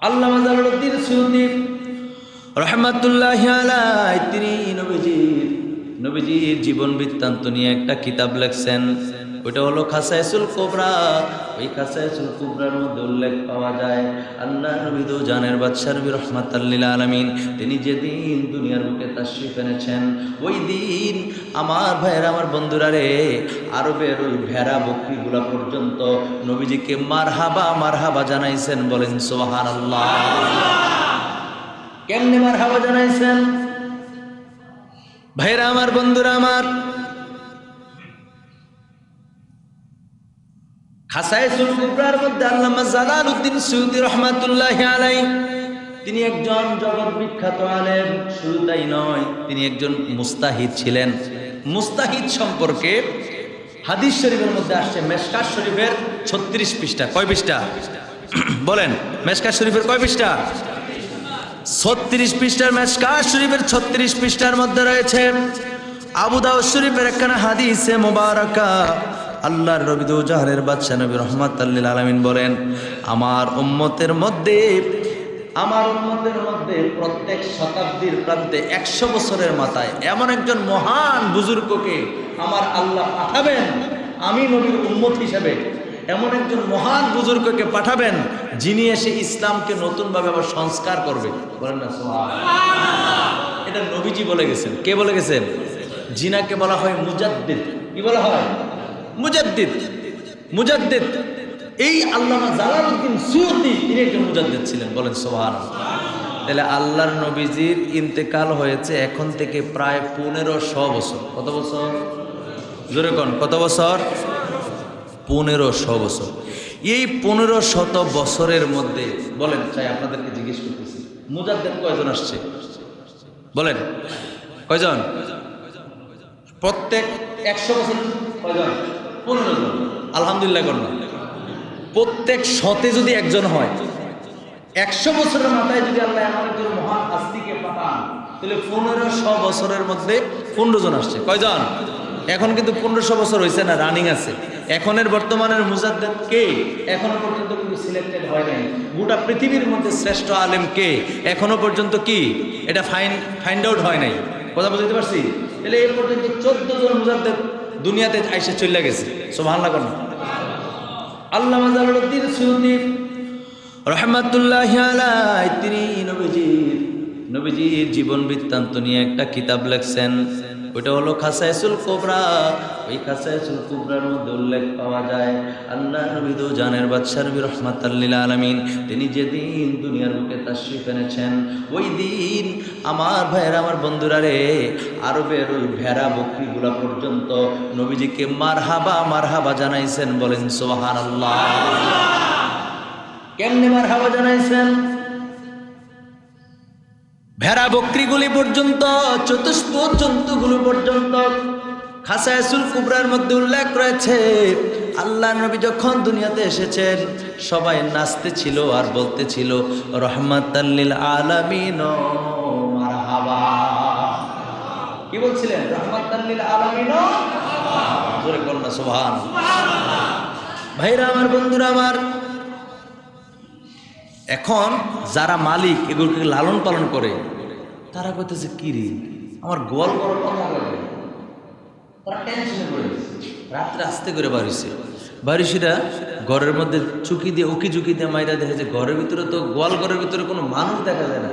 আল্লামা Jalaluddin Suyuti রাহমাতুল্লাহি আলাইহি তিনি নবীজির জীবন বৃত্তান্ত নিয়ে একটা কিতাব লিখছেন। ওইটা হলো খাসায়েসুল কুবরা। ওই খাসায়েসুল কুবরার মধ্যে উল্লেখ পাওয়া যায় আল্লাহ নবী দো জানের বাদশা নবী রাহমাতাল লিল আলামিন তিনি যেদিন দুনিয়ার বুকে তাশরীফ এনেছেন, ওই দিন আমার ভাইয়েরা, আমার বন্ধুরা রে, আরবের ওই ভেড়া বকরিগুলা পর্যন্ত নবীজিকে মারহাবা মারহাবা জানাইছেন। বলেন সুবহানাল্লাহ। কেমনে মারহাবা জানাইছেন ভাইরা আমার, বন্ধুরা আমার? খাসায়েসুল কুবরার মধ্যে আল্লামা জালালউদ্দিন সুয়ুতী রাহমাতুল্লাহি আলাইহি তিনি একজন জগৎ বিখ্যাত আলেম। শুধু তাই নয়, তিনি একজন মুস্তাহিদ ছিলেন। মুস্তাহিদ সম্পর্কে হাদিস শরীফের মধ্যে আসছে মেশকাত শরীফের 36 পৃষ্ঠা। কয় পৃষ্ঠা বলেন? মেশকাত শরীফের কয় পৃষ্ঠা? 36 পৃষ্ঠার মেশকাত শরীফের 36 পৃষ্ঠার মধ্যে রয়েছে আবু দাউদ শরীফের একখানা হাদিসে মুবারাকা। আল্লাহর নবী দো জাহানের বাদশা নবী রাহমাতাল লিল আলামিন বলেন, আমার উম্মতের মধ্যে প্রত্যেক শতাব্দীর প্রান্তে 100 বছরের মাথায় এমন একজন মহান বুজুর্গকে আমার আল্লাহ পাঠাবেন। আমি নবীর উম্মত হিসেবে এমন একজন মহান বুজুর্গকে পাঠাবেন যিনি এসে ইসলামকে নতুনভাবে আবার সংস্কার করবে। বলেন না সুবহানাল্লাহ। এটা নবীজি বলে গেছেন। কে বলে গেছেন? জিনাকে বলা হয় মুজাদ্দিদ। কি বলা হয়? মুজাদ্দিদ। মুজাদ্দিদ এই আল্লামা জালালউদ্দিন সুয়ুতী তিনি একজন মুজাদ্দিদ ছিলেন। বলেন সুবহানাল্লাহ। তাহলে আল্লাহর নবীজির ইন্তেকাল হয়েছে এখন থেকে প্রায় 1500 বছর। কত বছর? জোরে কোন কত বছর? 1500 বছর। এই 1500 বছরের মধ্যে বলেন, চাই আপনাদেরকে জিজ্ঞেস করতেছি, মুজাদ্দিদ কয়জন আসছে? বলেন কয়জন? প্রত্যেক 100 বছর কয়জন? 15 জন। আলহামদুলিল্লাহ করলাম। প্রত্যেক শতে যদি একজন হয়, 100 বছরের মাথায় যদি আল্লাহ এমন একজন মহান হাস্তিকে পাঠান, তাহলে 1500 বছরের মধ্যে 15 জন আসছে। কয়জন? এখন কিন্তু 1500 বছর হয়েছে না, রানিং আছে। এখনের বর্তমানের মুজাদ্দিদ কে? এখনো পর্যন্ত কিন্তু সিলেক্টেড হয় নাই। গোটা পৃথিবীর মধ্যে শ্রেষ্ঠ আলেম কে? এখনো পর্যন্ত কি এটা ফাইন্ড আউট হয় নাই। কথা বুঝতে পারছি? তাহলে এই পর্যন্ত 14 জন মুজাদ্দিদ দুনিয়াতে আইসা চলে গেছে। সুবহানাল্লাহ করুন। আল্লামা জালালউদ্দিন সুয়ুতী রাহমাতুল্লাহি আলাইহি তিনি নবীজির জীবন বৃত্তান্ত নিয়ে একটা কিতাব লিখছেন। ওইটা হলো খাসায়েসুল কুবরা। ওই খাসায়েসুল কুবরার মধ্যে উল্লেখ পাওয়া যায় আল্লাহ নবী দো জানের বাদশা নবী রাহমাতাল লিল আলামিন তিনি যেদিন দুনিয়ার বুকে তাশরীফ এনেছেন, ওই দিন আমার ভাইয়েরা, আমার বন্ধুরা রে, আরবের ওই ভেড়া বকরিগুলা পর্যন্ত নবীজিকে মারহাবা মারহাবা জানাইছেন। বলেন সুবহানাল্লাহ। কেমনে মারহাবা জানাইছেন? ভেড়া বকরিগুলি পর্যন্ত, চতুষ্পদ জন্তুগুলো পর্যন্ত খাসায়েসুল কুবরার মধ্যে উল্লেখ রয়েছে আল্লাহ নবী যখন দুনিয়াতে এসেছেন সবাই নাচতে ছিল আর বলতে ছিল রাহমাতাল লিল আলামিন মারহাবা। কি বলছিলেন? রাহমাতাল লিল আলামিন। জোরে বলুন না সুবহানাল্লাহ। ভাইরা আমার, বন্ধুরা আমার, এখন যারা মালিক এগুলোকে লালন পালন করে তারা কইতেছে কি রে আমার গোয়াল করার কথা বলে, তারা টেনশনে পড়ে গেছে। রাত্রে আস্তে করে বাড়িসিরা ঘরের মধ্যে চুকি দিয়ে উকি ঝুঁকি দিয়ে মাইরা দেখে যে ঘরের ভিতরে তো গোয়াল ঘরের ভিতরে কোনো মানুষ দেখা যায় না,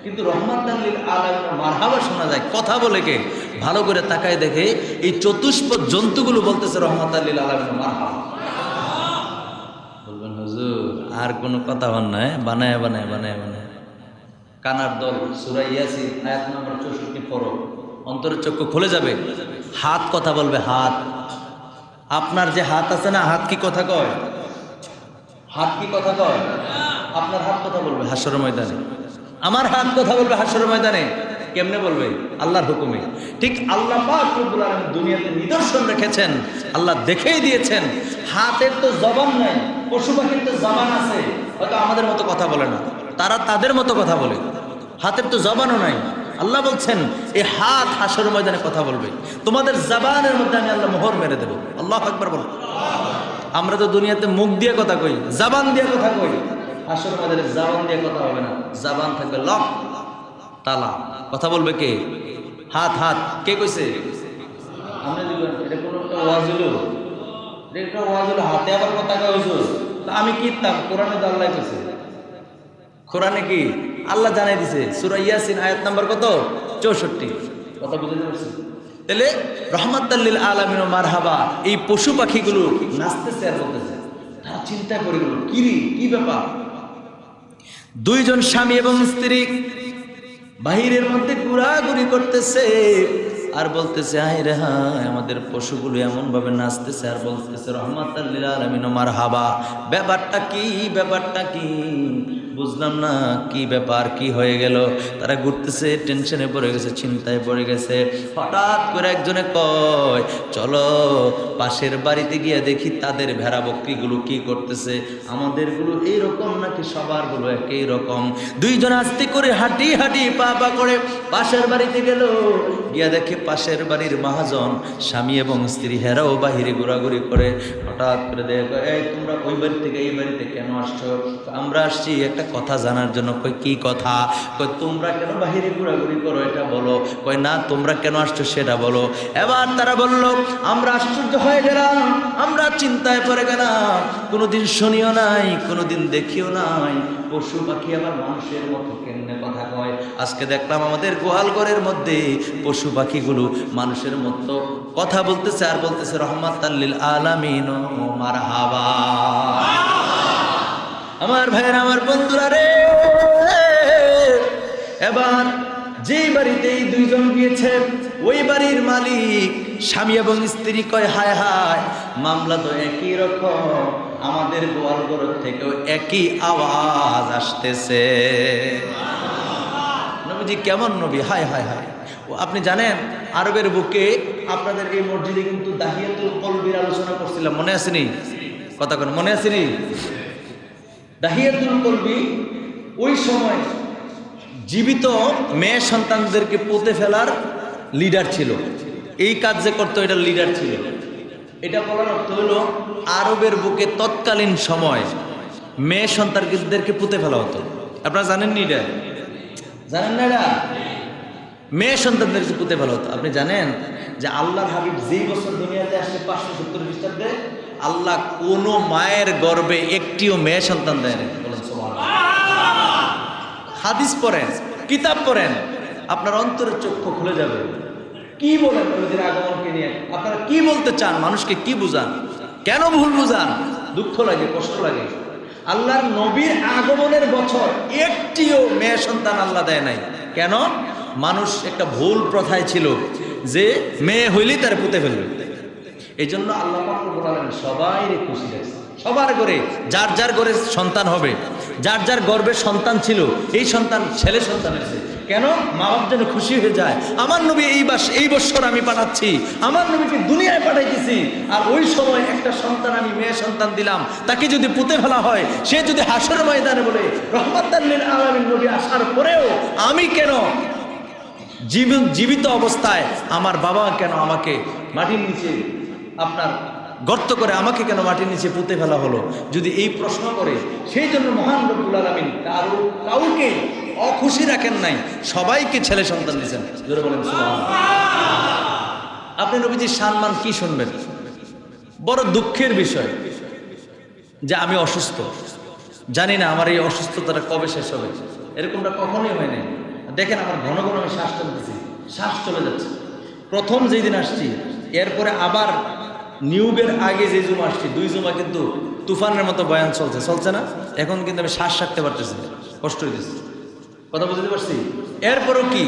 কিন্তু রাহমাতাল লিল আলামিন মারহাবা শোনা যায়। কথা বলে কে? ভালো করে তাকায় দেখে এই চতুষ্পদ জন্তুগুলো বলতেছে রাহমাতাল লিল আলামিন মারহাবা। বলবেন হুজুর আর কোনো কথা হন না, বানায় বানায় বানায় বানায় কানার দল। সূরা ইয়াসিন আয়াত নম্বর 64 পড়ো, অন্তরের চক্ষু খুলে যাবে। হাত কথা বলবে। হাত, আপনার যে হাত আছে না, হাত কি কথা কয়? হাত কি কথা কয়? আপনার হাত কথা বলবে হাশরের ময়দানে। আমার হাত কথা বলবে হাশরের ময়দানে। কেমনে বলবে? আল্লাহর হুকুমে। ঠিক আল্লাহ পাক রব্বুল আলামিন দুনিয়াতে নিদর্শন রেখেছেন, আল্লাহ দেখেই দিয়েছেন। হাতের তো জবান নাই, পশু পাখির তো জবান আছে, হয়তো আমাদের মতো কথা বলে না, তারা তাদের মতো কথা বলে। হাতের তো জবানও নাই। আল্লাহ বলছেন এই হাত হাশরের ময়দানে কথা বলবে। তোমাদের জবানের মধ্যে আমি আল্লাহ মোহর মেরে দেবো। আল্লাহু আকবার বলো। আমরা তো দুনিয়াতে মুখ দিয়ে কথা কই, জবান দিয়ে কথা কই, হাসর ময়দানে জবান দিয়ে কথা হবে না, জবান থাকবে লক, তালা। কথা বলবে কে? হাত হাত। কে কইছে? আমরা দিলাম। এটা কোনো একটা ওয়াজ হলো? এটা একটা ওয়াজ হলো? হাতে আবার কথা কইছো? আমি কি তাম? কোরআনে তো আল্লাহ কইছে। কোরআনে কি আল্লাহ জানাই দিছে? সূরা ইয়াসিন আয়াত নাম্বার কত? 64। কথা বুঝতে পারছেন? তাহলে রহমাতাল লিল আলামিন ও মারহাবা, এই পশু পাখিগুলো নাচতেছে আর বলতেছে। তারা চিন্তা করে গেল, কি ব্যাপার? দুইজন স্বামী এবং স্ত্রী বাহিরের মধ্যে ঘোরাঘুরি করতেছে আর বলতেছে, হায় রে হায়, আমাদের পশুগুলো এমন ভাবে নাচতেছে আর বলতেছে রহমাতাল লিল আলামিন ও মারহাবা। ব্যাপারটা কি বুঝলাম না, কি ব্যাপার, কি হয়ে গেল? তারা ঘুরতেছে, টেনশনে পড়ে গেছে, চিন্তায় পড়ে গেছে। হঠাৎ করে একজনে কয়, চলো পাশের বাড়িতে গিয়ে দেখি তাদের ভেড়া বকরিগুলো কি করতেছে, আমাদেরগুলো এইরকম নাকি সবারগুলো একই রকম। দুইজন আস্তে করে হাঁটি পা করে পাশের বাড়িতে গেল। গিয়া দেখে পাশের বাড়ির মহাজন স্বামী এবং স্ত্রী হেরাও বাহিরে ঘোরাঘুরি করে। হঠাৎ করে দেখো, এই তোমরা ওই বাড়ি থেকে এই বাড়িতে কেন আসছো? আমরা আসছি একটা কথা জানার জন্য। কই কি কথা? কই তোমরা কেন বাহিরে ঘোরাঘুরি করো এটা বলো। কই না, তোমরা কেন আসছো সেটা বলো। এবার তারা বলল, আমরা আশ্চর্য হয়ে গেলাম, আমরা চিন্তায় পড়ে গেলাম, কোনোদিন শুনিও নাই, কোনোদিন দেখিও নাই, পশু পাখি আবার মানুষের মতো কেমনে কথা কয়। আজকে দেখলাম আমাদের গোয়াল ঘরের মধ্যে পশু পাখিগুলো মানুষের মতো কথা বলতেছে আর বলতেছে রহমাতাল লিল আলামিন ও মারহাবা। আমার ভাইয়ের, আমার বন্ধুরা রে, এবার যেই বাড়িতে এই দুইজন গিয়েছে ওই বাড়ির মালিক স্বামী এবং স্ত্রী কয়, হায় হায়, মামলা তো একই রকম, আমাদের গোয়ালঘর থেকেও একই আওয়াজ আসতেছে। নবীজি কেমন নবী! হায় হায় হায়। আপনি জানেন আরবের বুকে আপনাদের এই মসজিদে কিন্তু দাহিয়াতুল কলবির আলোচনা করছিলাম, মনে আসেনি? কথা কোন মনে আসেনি? দাহিয়াতুল কলবি ওই সময় জীবিত মেয়ে সন্তানদেরকে পুঁতে ফেলার লিডার ছিল। এই কাজ যে করতো এটার লিডার ছিল। এটা বলার অর্থ হলো আরবের বুকে তৎকালীন সময় মেয়ে সন্তানদেরকে পুঁতে ফেলা হতো। আপনারা জানেননি এটা? জানেন না এটা? মেয়ে সন্তানদেরকে পুঁতে ফেলা হতো। আপনি জানেন যে আল্লাহর হাবিব যেই বছর দুনিয়াতে আসছে 570 খ্রিস্টাব্দে, আল্লাহ কোন মায়ের গর্ভে একটিও মেয়ে সন্তান দেয় না। বলেন সুবহানাল্লাহ। হাদিস পড়েন, কিতাব পড়েন, আপনার অন্তরের চক্ষু খুলে যাবে। কি বলেন নবীর আগমনকে নিয়ে? আপনারা কি বলতে চান? মানুষকে কি বুঝান? কেন ভুল বুঝান? দুঃখ লাগে, কষ্ট লাগে। আল্লাহর নবীর আগমনের বছর একটিও মেয়ে সন্তান আল্লাহ দেয় নাই। কেন? মানুষ একটা ভুল প্রথায় ছিল যে মেয়ে হইলেই তার পুঁতে ফেলবে। এই জন্য আল্লাহ পাক রব্বুল আলামিন সবাই খুশি রাখছে। সবার ঘরে যার যার ঘরে সন্তান হবে, যার যার গর্ভে সন্তান ছিল, এই সন্তান ছেলে সন্তান হয়েছে। কেন? মা বাপ যেন খুশি হয়ে যায়, আমার নবী এই বছর আমি পাঠাচ্ছি, আমার নবীকে দুনিয়ায় পাঠাইতেছি। আর ওই সময় একটা সন্তান আমি মেয়ে সন্তান দিলাম, তাকে যদি পুঁতে ফেলা হয়, সে যদি হাসর ময়দানে বলে রহমাতাল লিল আলামিন নবী আসার পরেও আমি কেন জীবিত অবস্থায়, আমার বাবা কেন আমাকে মাটির নিচে আপনার গর্ত করে আমাকে কেন মাটির নিচে পুঁতে ফেলা হলো, যদি এই প্রশ্ন করে, সেই জন্য মহান রব্বুল আলামিন কাউকে অখুশি রাখেন নাই, সবাইকে ছেলে সন্তান দিয়েছেন। জোরে বলেন সুবহানাল্লাহ। আপনি নবীজির সম্মান কি শুনবেন? বড় দুঃখের বিষয় যে আমি অসুস্থ, জানি না আমার এই অসুস্থতাটা কবে শেষ হবে। এরকমটা কখনোই হয় নাই। দেখেন আমার ঘন ঘন আমি শ্বাস চলতেছি, শ্বাস চলে যাচ্ছে। প্রথম যেই দিন আসছি, এরপরে আবার নিয়োগের আগে যে জুমা আসছি, 2 জুমা কিন্তু তুফানের মতো বয়ান চলছে না? এখন কিন্তু আমি শ্বাস রাখতে পারতেছি, কষ্ট হইতেছে। কথা বুঝতে পারছি? এরপরও কি,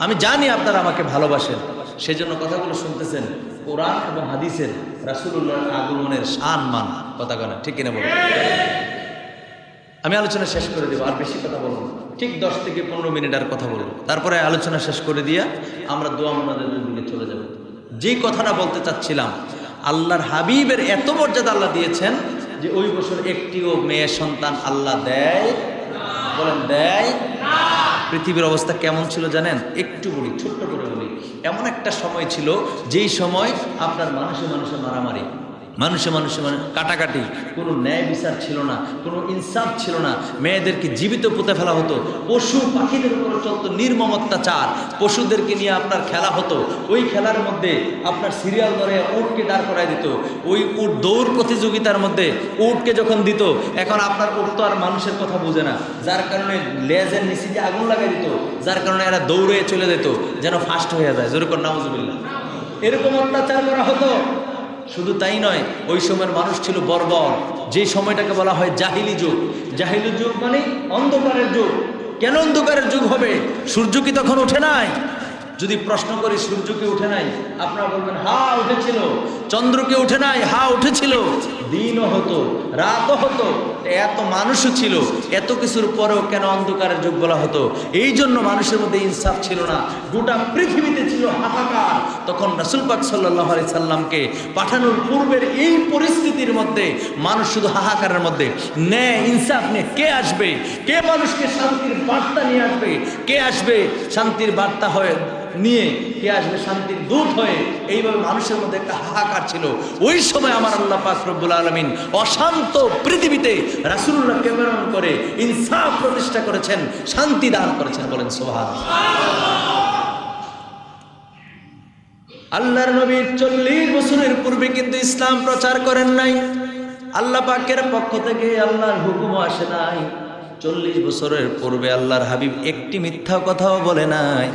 আমি জানি আপনারা আমাকে ভালোবাসেন, সেজন্য কথাগুলো শুনতেছেন। কোরআন এবং হাদিসের রাসূলুল্লাহর আগমনের সম্মান, কথা বলেন ঠিক কিনা বলুন? আমি আলোচনা শেষ করে দেবো, আর বেশি কথা বলবো, ঠিক 10 থেকে 15 মিনিট আর কথা বলবো, তারপরে আলোচনা শেষ করে দিয়া আমরা দোয়া মোনাজাতের দিকে চলে যাব। যেই কথাটা বলতে চাচ্ছিলাম, আল্লাহর হাবিবের এত মর্যাদা আল্লাহ দিয়েছেন যে ওই বছর একটিও মেয়ে সন্তান আল্লাহ দেয়, বলেন দেয়। পৃথিবীর অবস্থা কেমন ছিল জানেন? একটু বলি, ছোট্ট করে বলি। এমন একটা সময় ছিল যেই সময় আপনার মানুষে মানুষে মারামারি, মানুষে মানুষে কাটাকাটি, কোনো ন্যায় বিচার ছিল না, কোনো ইনসাফ ছিল না। মেয়েদেরকে জীবিত পুঁতে ফেলা হতো, পশু পাখিদের উপর চলতো নির্মম অত্যাচার। পশুদেরকে নিয়ে আপনার খেলা হতো, ওই খেলার মধ্যে আপনার সিরিয়াল ধরে উটকে দাঁড় করায় দিত। ওই উট দৌড় প্রতিযোগিতার মধ্যে উটকে যখন দিত, এখন আপনার উট তো আর মানুষের কথা বোঝে না, যার কারণে লেজের নিচে দিয়ে আগুন লাগাই দিত, যার কারণে এরা দৌড়ে চলে যেত যেন ফাস্ট হয়ে যায়। যেরকম নাউজুবিল্লাহ, এরকম অত্যাচার করা হতো। শুধু তাই নয়, ওই সময়ের মানুষ ছিল বর্বর, যে সময়টাকে বলা হয় জাহিলি যুগ। জাহিলি যুগ মানে অন্ধকারের যুগ। কেন অন্ধকারের যুগ হবে? সূর্য কি তখন ওঠে নাই? যদি প্রশ্ন করি সূর্য কি উঠে নাই, আপনারা বলবেন হ্যাঁ উঠেছিল। চন্দ্র কি উঠে নাই? হ্যাঁ উঠেছিল। দিনও হতো, রাতও হতো, এত মানুষও ছিল। এত কিছুর পরেও কেন অন্ধকারের যুগ বলা হতো? এই জন্য মানুষের মধ্যে ইনসাফ ছিল না, গোটা পৃথিবীতে ছিল হাহাকার। তখন রাসূল পাক সাল্লাল্লাহু আলাইহি সাল্লামকে পাঠানোর পূর্বের এই পরিস্থিতির মধ্যে মানুষ শুধু হাহাকারের মধ্যে। ন্যায় ইনসাফ নিয়ে কে আসবে? কে মানুষকে শান্তির বার্তা নিয়ে আসবে? কে আসবে শান্তির বার্তা হয়ে নিয়ে? কে আসবে শান্তির দূত হয়ে? এইভাবে মানুষের মধ্যে একটা হাহাকার ছিল। ওই সময় আমার আল্লাহ পাক রব্বুল আলামিন অশান্ত পৃথিবীতে রাসূলুল্লাহকে প্রেরণ করে ইনসাফ প্রতিষ্ঠা করেছেন, শান্তি দান করেছেন। বলেন সুবহানাল্লাহ। আল্লাহর নবী 40 বছরের পূর্বে কিন্তু ইসলাম প্রচার করেন নাই। আল্লাহ পাকের পক্ষ থেকে আল্লাহর হুকুম আসে নাই। 40 বছরের পূর্বে আল্লাহর হাবিব একটি মিথ্যা কথাও বলে নাই,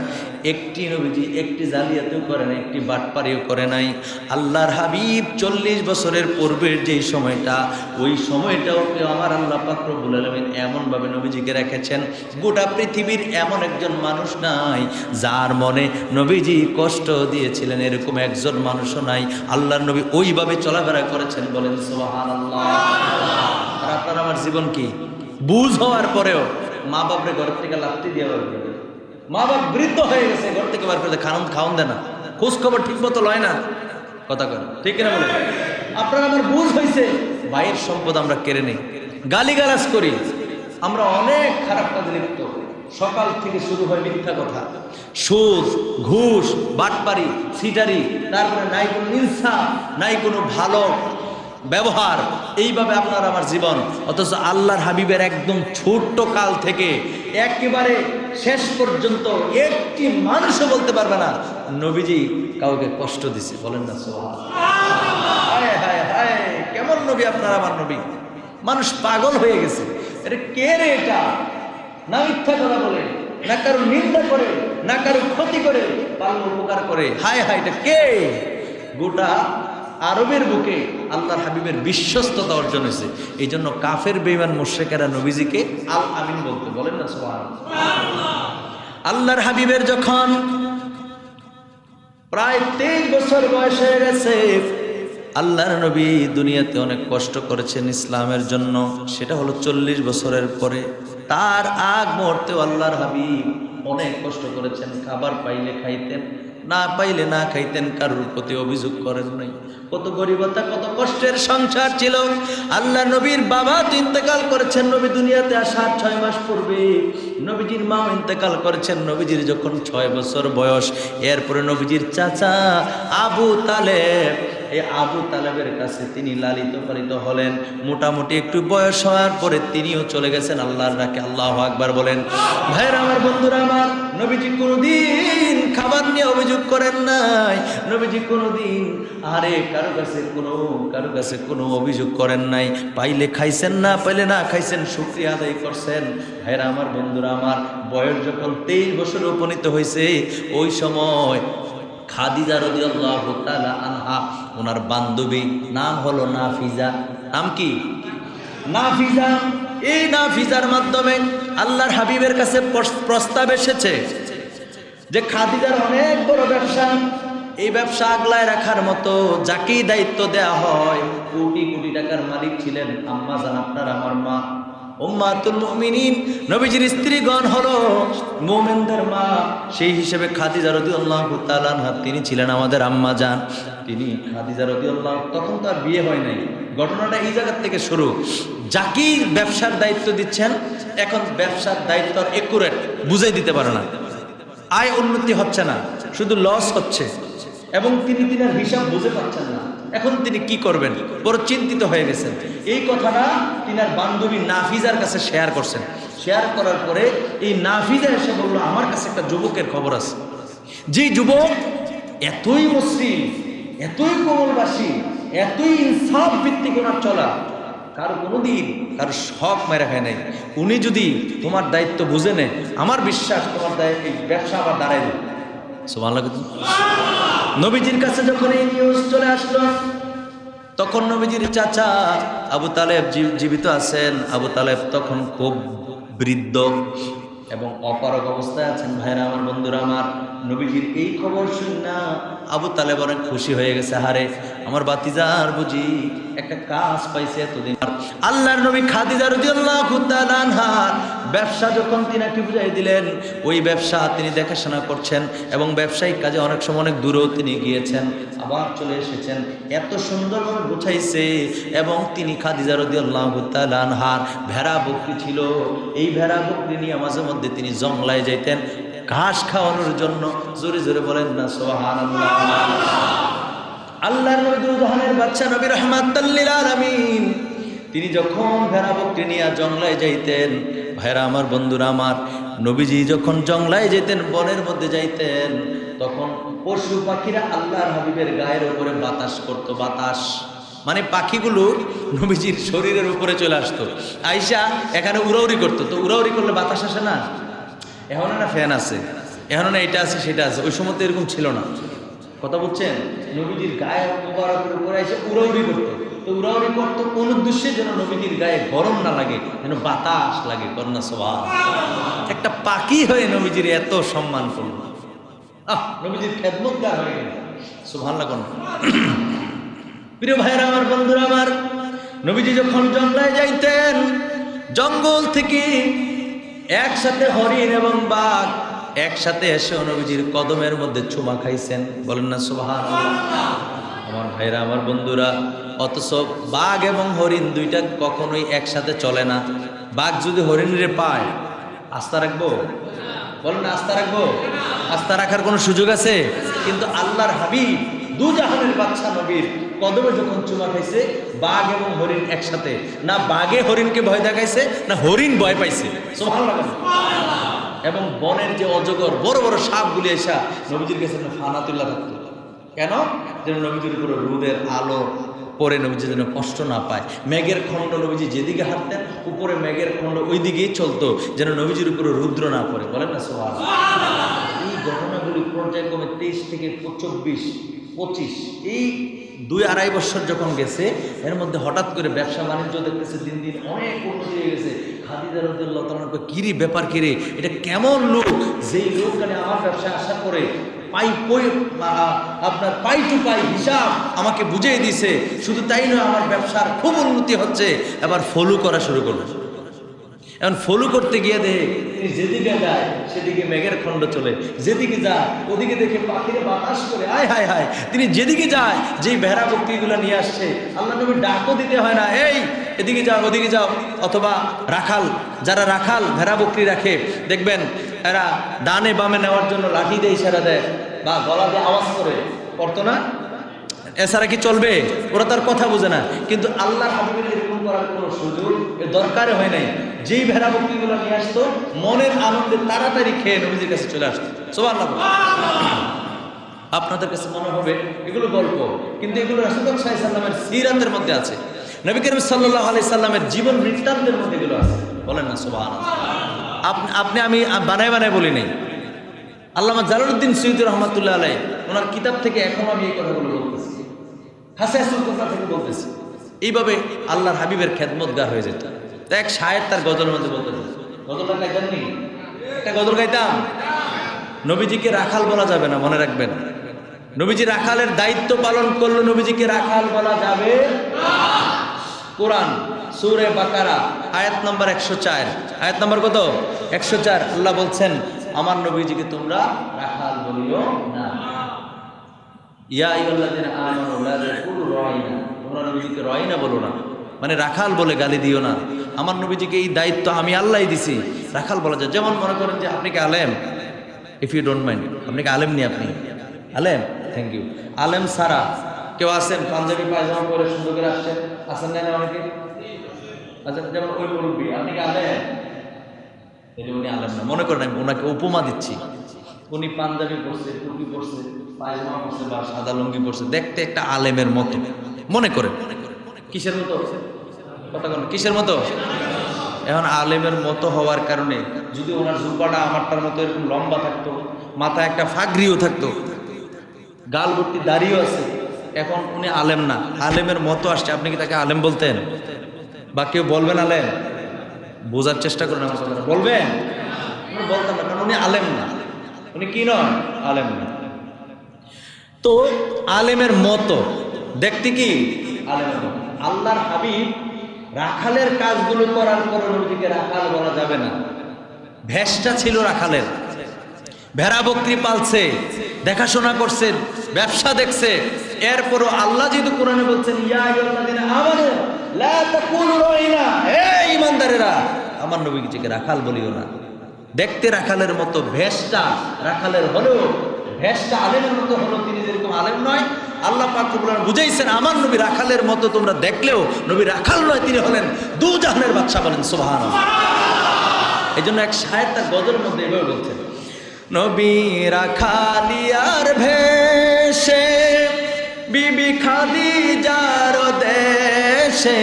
একটি নবীজি একটি জালিয়াতিও করে নাই, একটি বাটপারিও করে নাই। আল্লাহর হাবিব 40 বছরের পূর্বের যেই সময়টা, ওই সময়টাও আমার আল্লাহ পাক রব্বুল আলামিন এমনভাবে নবীজিকে রেখেছেন, গোটা পৃথিবীর এমন একজন মানুষ নাই যার মনে নবীজি কষ্ট দিয়েছিলেন, এরকম একজন মানুষও নাই। আল্লাহর নবী ওইভাবে চলাফেরা করেছেন। বলেন সুবহানাল্লাহ। আর আপনার আমার জীবন কি? বুঝ হওয়ার পরেও মা বাপরে ঘর থেকে লাত্তি দিয়ে বার করে দেয়। মা বাপ বৃদ্ধ হয়ে গেছে, ঘর থেকে বার করে দেয়, খাওন দেয় না, খোঁজ খবর ঠিক মতো লয় না, কথা কয় ঠিক কিনা বলে? আপনার আমার বুঝ হয়েছে, ভাইয়ের সম্পদ আমরা কেড়ে নেই, গালিগালাজ করি, আমরা অনেক খারাপ কাজে লিপ্ত। সকাল থেকে শুরু হয় মিথ্যা কথা, সুদ, ঘুষ, বাটপারি, সিটারি, তারপরে নাই কোনো ইনসাফ, নাই কোনো ভালো ব্যবহার। এইভাবে আপনার আমার জীবন। অথচ আল্লাহর হাবিবের একদম ছোট্ট কাল থেকে একেবারে শেষ পর্যন্ত একটি মানুষও বলতে পারবে না নবীজি কাউকে কষ্ট দিছে। বলেন না সুবহানাল্লাহ। হায় হায় হায়, কেমন নবী আপনার আমার নবী! মানুষ পাগল হয়ে গেছে। এটা কে রে? এটা না মিথ্যা কথা বলে, না কারো নিন্দা করে, না কারো ক্ষতি করে, পারলে উপকার করে। হায় হায়, এটা কে? গোটা আরবের বুকে আল্লাহর হাবিবের বিশ্বস্ততা অর্জন হয়েছে। এই জন্য কাফের বেঈমান মুশরিকেরা নবীজিকে আল আমিন বলতে। বলেন না সুবহানাল্লাহ। আল্লাহর হাবিবের যখন প্রায় 23 বছর বয়স হয়ে গেছে, আল্লাহর নবী দুনিয়াতে অনেক কষ্ট করেছেন ইসলামের জন্য। সেটা হলো 40 বছরের পরে। তার আগ মুহূর্তে আল্লাহর হাবিব অনেক কষ্ট করেছেন। খাবার পাইলে খাইতেন, না পাইলে না খাইতেন, কারোর প্রতি অভিযোগ করেন নাই। কত গরিবতা, কত কষ্টের সংসার ছিল। আল্লাহ নবীর বাবা তো ইন্তেকাল করেছেন নবী দুনিয়াতে আসার 6 মাস পূর্বে। নবীজির মাও ইন্তেকাল করেছেন নবীজির যখন 6 বছর বয়স। এরপরে নবীজির চাচা আবু তালেব, এই আবু তালেবের কাছে তিনি লালিত পালিত হলেন। মোটামুটি একটু বয়স হওয়ার পরে তিনিও চলে গেছেন আল্লাহর ডাকে। আল্লাহু আকবার বলেন। ভাইরা আমার, বন্ধুরা আমার, নবীজি কোনোদিন খাবার নিয়ে অভিযোগ করেন নাই। নবীজি কোনোদিন কারো কাছে কোনো অভিযোগ করেন নাই। পাইলে খাইছেন, না পাইলে না খাইছেন, শুকরিয়া আদায় করছেন। ভাইরা আমার, বন্ধুরা আমার, বয়স যখন 23 বছরে উপনীত হয়েছে, ওই সময় খাদিজা রাদিয়াল্লাহু তাআলা আনহা, ওনার বান্ধবী নাম হলো নাফিজা। নাম কি? নাফিজা। এই নাফিজার মাধ্যমে আল্লাহর হাবিবের কাছে প্রস্তাব এসেছে যে খাদিজার অনেক বড় ব্যবসা, এই ব্যবসা আগলায় রাখার মতো যাকেই দায়িত্ব দেয়া হয়, কোটি কোটি টাকার মালিক ছিলেন আম্মা জান আপনার আমার মা উম্মাতুল মুমিনিন, নবীজির স্ত্রীগণ হলো মুমিনদের মা। সেই হিসেবে খাদিজা রাদিয়াল্লাহু তাআলা আনহা তিনি ছিলেন আমাদের আম্মা জান। তিনি খাদিজা রাদিয়াল্লাহু, তখন তার বিয়ে হয় নাই। ঘটনাটা এই জায়গা থেকে শুরু। যাকেই ব্যবসার দায়িত্ব দিচ্ছেন, এখন ব্যবসার দায়িত্ব একুরেট বুঝাই দিতে পারে না, আয় উন্নতি হচ্ছে না, শুধু লস হচ্ছে, এবং তিনি দিনের হিসাব বুঝে পাচ্ছেন না। এখন তিনি কি করবেন, বড় চিন্তিত হয়ে গেছেন। এই কথাটা তিনার বান্ধবী নাফিজার কাছে শেয়ার করছেন। শেয়ার করার পরে এই নাফিজা এসে বলল, আমার কাছে একটা যুবকের খবর আছে, যে যুবক এতই মসৃণ, এতই কোমলবাসী, এতই ইনসাফ ভিত্তিক ওনার চলা, কারো কোনোদিন কারো শখ মেরে হয় নাই। উনি যদি তোমার দায়িত্ব বুঝে নেয়, আমার বিশ্বাস তোমার এই ব্যবসা আবার দাঁড়াই দেবে। সুবহানাল্লাহ। নবীজির কাছে যখন এই নিউজ চলে আসলো, তখন নবীজির চাচা আবু তালেব জীবিত আছেন। আবু তালেব তখন খুব বৃদ্ধ এবং অপারগ অবস্থায় আছেন। ভাইরা আমার, বন্ধুরা আমার, নবীজির এই খবর শুনে আবু তালেব অনেক খুশি হয়ে গেছে। হারে, আমার বাতিজার বুঝি একটা কাজ পাইছে এতদিন। আল্লাহর নবী খাদিজা রাদিয়াল্লাহু তাআলা আনহার ব্যবসা যখন তিনাকে বুঝাই দিলেন, ওই ব্যবসা তিনি দেখাশোনা করছেন এবং ব্যবসায়িক কাজে অনেক সময় অনেক দূরেও তিনি গিয়েছেন, আবার চলে এসেছেন। এত সুন্দরভাবে বুঝাইছে। এবং তিনি খাদিজা রাদিয়াল্লাহু তাআলা আনহার ভেড়া বকরি ছিল, এই ভেড়া বকরি নিয়ে মাঝে মধ্যে তিনি জংলায় যাইতেন ঘাস খাওয়ানোর জন্য। জোরে জোরে বলেন না সুবহানাল্লাহ। আল্লাহর নবী দুজাহানের বাদশা নবী রাহমাতাল লিল আলামিন, তিনি যখন ভেড়া বকরি নিয়ে জংলায় যাইতেন, ভাইরা আমার, বন্ধুরা আমার, নবীজি যখন জংলায় যেতেন, বনের মধ্যে যাইতেন, তখন পশু পাখিরা আল্লাহর হাবিবের গায়ের উপরে বাতাস করত। বাতাস মানে পাখিগুলো নবীজির শরীরের উপরে চলে আসতো, আইসা এখানে উড়াউড়ি করতো। তো উড়াউড়ি করলে বাতাস আসে না? এখন না ফ্যান আছে, এখন না এটা আছে সেটা আছে, ওই সময় তো এরকম ছিল না। কথা বলছেন? নবীজির গায়ের মোবারকের উপরে এসে উড়াউড়ি করতো। তো উড়াউড়ি করতো কোন উদ্দেশ্যে? যেন নবীজির গায়ে গরম না লাগে, যেন বাতাস লাগে। কন্যা স্বভাব একটা পাখি হয়ে নবীজির এত সম্মান করল। নবীজির খেদমতগার হয়ে গেল। সুবহানাল্লাহ। প্রিয় ভাইরা আমার, বন্ধুরা আমার, নবীজি যখন জঙ্গলায় যাইতেন, জঙ্গল থেকে একসাথে হরিণ এবং বাঘ একসাথে এসে নবীজির কদমের মধ্যে চুমা খাইছেন। বলেন না সুবহানাল্লাহ। আমার ভাইরা আমার, বন্ধুরা, অথচ বাঘ এবং হরিণ দুইটা কখনোই একসাথে চলে না। বাঘ যদি হরিণের পায়, আস্থা রাখবো? বলেন না, আস্থা রাখবো? আস্থা রাখার কোনো সুযোগ আছে? কিন্তু আল্লাহর হাবিব দুজাহানের বাদশা নবীর কদমে যখন চুমা খাইছে, বাঘ এবং হরিণ একসাথে, না বাঘে হরিণকে ভয় দেখাইছে, না হরিণ ভয় পাইছে। সুবহানাল্লাহ। এবং বনের যে অজগর, বড় বড় সাপগুলি এসা নবীজির কাছে ফানাতুল্লাহ থাকতো। কেন? যেন নবীজির উপরে রোদের আলো পরে নবীজি যেন কষ্ট না পায়। মেঘের খণ্ড নবীজি যেদিকে হাঁটতেন, উপরে মেঘের খণ্ড ওই দিকেই চলতো, যেন নবীজির উপরে রুদ্র না পড়ে। বলেন না সুবহানাল্লাহ। এই ঘটনাগুলি পর্যায়ক্রমে 23 থেকে 24, 25, এই 2-2.5 বছর যখন গেছে, এর মধ্যে হঠাৎ করে ব্যবসা বাণিজ্য দেখতেছে দিন দিন অনেক উন্নতি হয়ে গেছে। খাদিজা রাদিয়াল্লাহু তাআলা কিরি ব্যাপার, কিরে এটা কেমন লোক, যেই লোক আমার ব্যবসায় আশা করে আপনার পাই টু পাই হিসাব আমাকে বুঝিয়ে দিছে। শুধু তাই নয়, আমার ব্যবসার খুব উন্নতি হচ্ছে। এবার ফলো করা শুরু করলো। এখন ফলো করতে গিয়ে দেখে তিনি যেদিকে যায় সেদিকে মেঘের খণ্ড চলে, যেদিকে যায় ওদিকে দেখে পাখিরে বাতাস করে। আয় হায় হায়, তিনি যেদিকে যায়, যেই ভেড়া বকরিগুলো নিয়ে আসছে, আল্লাহ নবী ডাকও দিতে হয় না, এই এদিকে যাও ওদিকে যাও। অথবা রাখাল, যারা রাখাল ভেড়া বকরি রাখে, দেখবেন এরা ডানে বামে নেওয়ার জন্য লাঠি দিয়ে ইশারা দেয় বা গলা দিয়ে আওয়াজ করে, করতো না? এছাড়া কি চলবে? ওরা তার কথা বোঝে না। কিন্তু আল্লাহর হাবিবের এরকম করার কোনো সুযোগ দরকারে হয় নাই। যেই ভেড়া বকরিগুলো নিয়ে আসতো, মনের আনন্দে তাড়াতাড়ি খেয়ে নবীজির কাছে চলে আসতো। সুবহানাল্লাহ। আপনাদের কাছে মনে হবে এগুলো গল্প, কিন্তু এগুলো রাসূলুল্লাহ সাল্লাল্লাহু আলাইহি সাল্লামের সিরাতের মধ্যে আছে। নবী করিম সাল্লাল্লাহু আলাইহি সাল্লামের জীবন বৃত্তান্তের মধ্যে এগুলো আছে। বলেন না সুবহানাল্লাহ। আমি বানায় বানায় বলি নাই। আল্লামা জালালউদ্দিন সুয়ুতী রহমাতুল্লাহ আলাইহি ওনার কিতাব থেকে এখন আমি এই কথাগুলো বলতেছি, হাসাসুল কথা থেকে বলতেছি। এইভাবে আল্লাহর হাবিবের খেদমতগার হয়ে যেত। তো এক শায়ের তার গজলের মধ্যে বলতে, গজলটা গাইতেননি? একটা গজল গাইতাম, নবীজিকে রাখাল বলা যাবে না, মনে রাখবেন। নবীজি রাখালের দায়িত্ব পালন করলো, নবীজিকে রাখাল বলা যাবে না। কোরআন সূরা বাকারা আয়াত নম্বর 104, আয়াত নম্বর কত? 104। আল্লাহ বলছেন, আমার নবীজিকে তোমরা রাখাল বলিও না। ইয়া আইয়ুহাল্লাযীনা আমানু লা তাকুলু রাইনা, তোমরা নবীজিকে রাইনা বলো না, মানে রাখাল বলে গালি দিও না। আমার নবীজিকে এই দায়িত্ব আমি আল্লাহই দিছি, রাখাল বলা যায়। যেমন মনে করেন যে আপনি কি আলেম, ইফ ইউ ডোন্ট মাইন্ড, আপনি কি আলেম নি? আপনি আলেম, থ্যাংক ইউ। আলেম সারা কেউ আছেন পাঞ্জাবি পায়জামা পরে সুন্দর করে আসছেন? আসেন না অনেকে? আচ্ছা, যেমন ওই মুরব্বী, আপনি কি আলেন? এটা উনি আলেন না, মনে করেন আমি ওনাকে উপমা দিচ্ছি। উনি পাঞ্জাবি পরছে, টুপি পরছে, পায়জামা পরছে বা সাদা লুঙ্গি পরছে, দেখতে একটা আলেমের মতো মনে করেন। কিসের মতো? কথা বলেন, কিসের মতো? এখন আলেমের মতো হওয়ার কারণে যদি ওনার জুব্বাটা আমারটার মতো এরকম লম্বা থাকতো, মাথায় একটা ফাগরিও থাকতো, গাল ভর্তি দাড়িও আছে, এখন উনি আলেম না, আলেমের মতো আসছে, আপনি কি তাকে আলেম বলতেন? বা কেউ বলবেন আলেম? বোঝার চেষ্টা করেন আমার কথা, বলবেন? বলতাম না, কারণ উনি আলেম না। উনি কি নয়? আলেম না। তো আলেমের মতো দেখতে কি? আলেমের মতো। আল্লাহর হাবিব রাখালের কাজগুলো করার পর নবীকে রাখাল বলা যাবে না। ভেষটা ছিল রাখালের, ভেড়া বকরি পালছে, দেখাশোনা করছে, ব্যবসা দেখছে। এরপরও আল্লাহ যেহেতু কোরআনে বলছেন ইয়া আইয়ুহাল্লাযীনা আমানু লা তাকুলু রাইনা, হে ঈমানদারেরা আমার নবীকে রাখাল বলিও না। দেখতে রাখালের মতো, ভেষটা রাখালের হলো, ভেষটা আলেমের মতো হলো, তিনি যেরকম আলেম নয়। আল্লাহ পাক রব্বুল আলামিন বুঝাইছেন আমার নবী রাখালের মতো, তোমরা দেখলেও নবী রাখাল নয়, তিনি হলেন দু জাহানের বাদশা। বলেন সুবহানাল্লাহ। এই জন্য এক শায়ের তার গজলের মধ্যে এভাবে বলছেন, নবী রাখালিয়ার ভেষে বিবি খাদিজার দেশে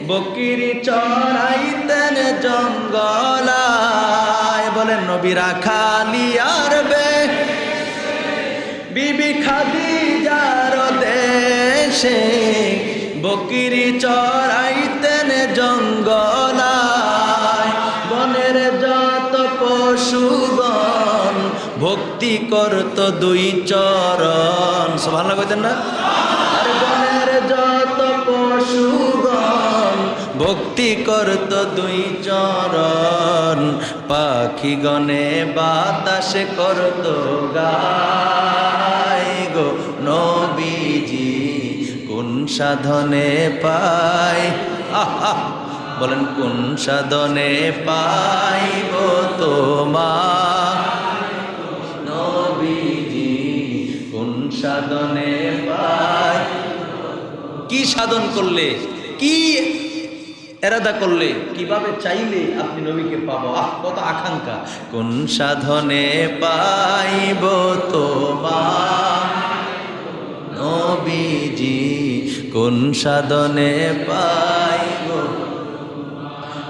বকরি চড়াইতেন জঙ্গলায়। বলেন নবী রাখালিয়ার ভেষে বিবি খাদিজার দেশে বকরি চড়াইতেন জঙ্গলায়। বনের যত পশুগণ ভক্তি করত দুই চরণ। সুবহানাল্লাহ কইতেন না? আর বনের যত পশুগণ ভক্তি করত দুই চরণ, পাখিগণে বাতাসে করত গায় গো নবীজি কোন সাধনে পাই। বলেন কোন সাধনে পাইব তোমার নবীজি, কোন সাধনে পাই। কি সাধন করলে, কি এরাদা করলে, কিভাবে চাইলে আপনি নবীকে পাবো? কত আকাঙ্ক্ষা। কোন সাধনে পাইব তোমার নবীজি, কোন সাধনে পাইব।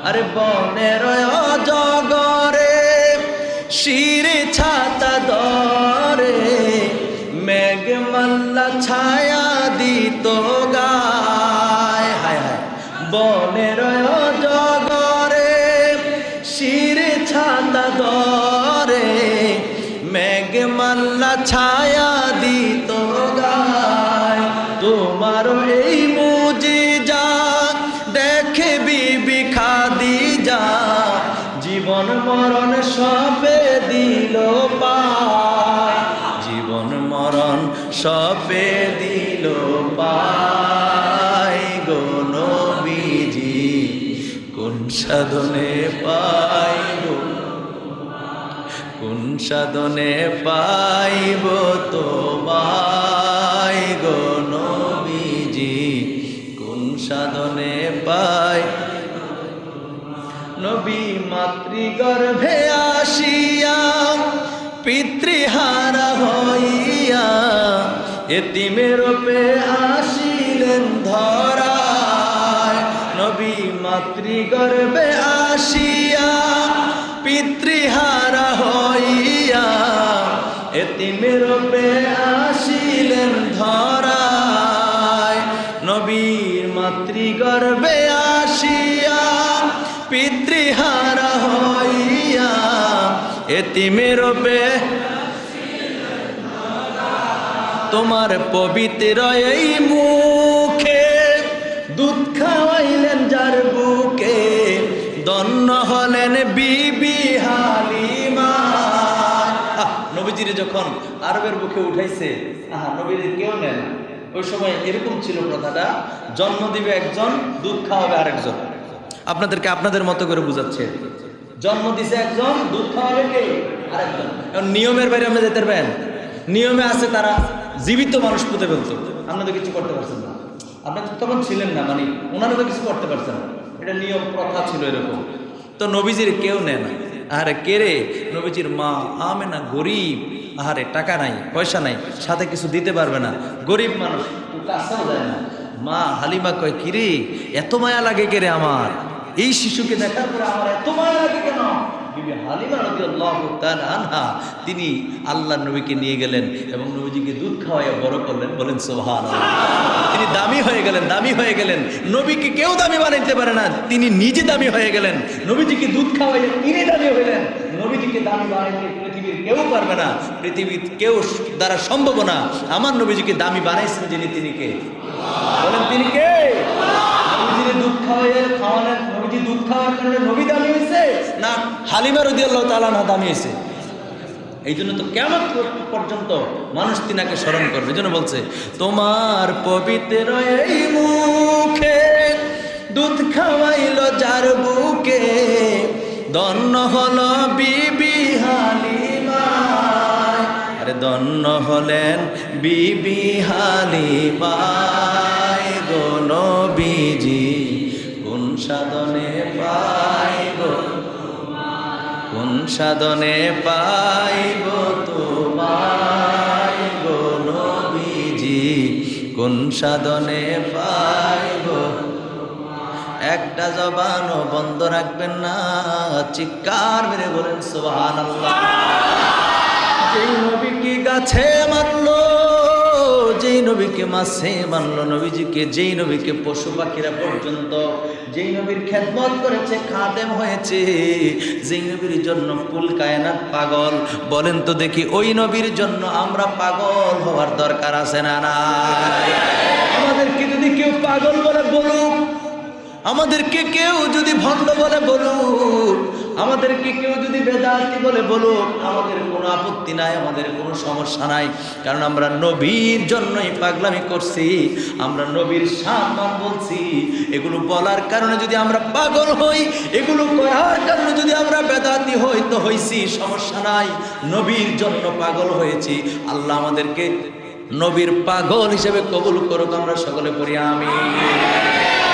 আরে বনের অজগরে শিরে ছাতা ধরে মেঘ মাল্লা ছায়া দিত গায়। হায় হায়, বনের অজগরে শিরে ছাতা ধরে মেঘ মাল্লা ছায়া দিত গায়। তোমার এই মুজিজা দেখে বিবি খাদিজা জীবন মরণ সবে দিল পায়। জীবন মরণ সবে দিল পায় গো নবীজি কোন সাধনে পাইব, কোন সাধনে পাইব তোমায় গো নবীজি, কোন সাধনে পাই। নবী মাতৃগর্ভে আসিয়া পিতৃহারা হইয়া এতিমের রূপে আসিলেন ধরায়। নবী মাতৃগর্ভে আসিয়া পিতৃহারা হইয়া এতিমের রূপে আসিলেন ধরায়। নবীর মাতৃগর্ভে আসিয়া পিতৃহারা হইয়া এতিমের রূপে তোমার পবিত্র এই মুখে দুধ খাওয়াইলেন যার বুকে ধন্য হলেন বিবি হালিমা। নবীজিরে যখন আরবের বুকে উঠাইছে, নবীর কেউ নেন। ওই সময় এরকম ছিল প্রথাটা, জন্ম দিবে একজন, দুধ খাওয়াবে আরেকজন। আপনাদেরকে আপনাদের মতো করে বুঝাচ্ছে, জন্ম দিছে একজন, দুধ খাওয়াবে কে? আরেকজন। নিয়মের বাইরে আপনি যেতে পারবেন? নিয়মে আছে তারা জীবিত মানুষ পুঁতে ফেলতো, আপনারা তো কিছু করতে পারছেন না, আপনারা তো তখন ছিলেন না, মানে ওনারা তো কিছু করতে পারছেন না, এটা নিয়ম প্রথা ছিল এরকম। তো নবীজির কেউ নেয় না। আহারে কে রে? নবীজির মা আমেনা গরিব, আহারে টাকা নাই পয়সা নাই, সাথে কিছু দিতে পারবে না, গরিব মানুষ, কাছেও যায় না। মা হালিমা কয়, কিরে এত মায়া লাগে কে রে আমার, এই শিশুকে দেখার পরে আমার এত মায়া লাগে কেন? বিবি হালিমা রাদিয়াল্লাহু তাআলা আনহা তিনি আল্লাহর নবীকে নিয়ে গেলেন এবং নবীজিকে দুধ খাওয়াইয়া বড় করলেন। বলেন সুবহানাল্লাহ। তিনি দামি হয়ে গেলেন, দামি হয়ে গেলেন। নবীকে কেউ দামি বানাইতে পারে না, তিনি নিজে দামি হয়ে গেলেন। নবীজিকে দুধ খাওয়াইয়া তিনি দামি হলেন। নবীজিকে দামি বানাইতে পৃথিবীর কেউ পারবে না, পৃথিবীর কেউ দ্বারা সম্ভব না। আমার নবীজিকে দামি বানাইছেন যিনি, তিনি কে? বলেন তিনি কে? নবীজির দুধ খাওয়ালেন, নবীজি দুধ খাওয়ার কারণে নবী দামি হয়েছে না হালিমা রাদিয়াল্লাহু তাআলা না দামি হয়েছে? এই জন্য তো কিয়ামত পর্যন্ত মানুষ তিনাকে স্মরণ করবে। এই জন্য বলছে, তোমার পবিত্র এই মুখে দুধ খাওয়াইল যার বুকে, ধন্য হলো বিবি হালিমা। আরে ধন্য হলেন বিবি হালিমা গো নবীজি, কোন সাধনে পাইব, কোন সাধনে পাইব তোমায় গো নবীজি, কোন সাধনে পাইব। একটা জবানও বন্ধ রাখবেন না, চিৎকার মেরে বলেন সুবহানাল্লাহ। যেই নবীকে গাছে মানলো, যেই নবীকে মাছে মানলো, নবীজিকে যেই নবীকে পশু পাখিরা পর্যন্ত, যেই নবীর খেদমত করেছে, খাদেম হয়েছে, যেই নবীর জন্য কুল কায়নাত পাগল, বলেন তো দেখি ওই নবীর জন্য আমরা পাগল হওয়ার দরকার আছে না? না, আমাদেরকে যদি কেউ পাগল বলে বলুক, আমাদেরকে কেউ যদি ভণ্ড বলে বলুক, আমাদেরকে কেউ যদি বেদাতি বলে বলুক, আমাদের কোনো আপত্তি নাই, আমাদের কোনো সমস্যা নাই। কারণ আমরা নবীর জন্যই পাগলামি করছি, আমরা নবীর সম্মান বলছি। এগুলো বলার কারণে যদি আমরা পাগল হই, এগুলো করার কারণে যদি আমরা বেদাতি হই, তো হইছি, সমস্যা নাই। নবীর জন্য পাগল হয়েছি। আল্লাহ আমাদেরকে নবীর পাগল হিসেবে কবুল করুক। আমরা সকলে পড়ি আমিন।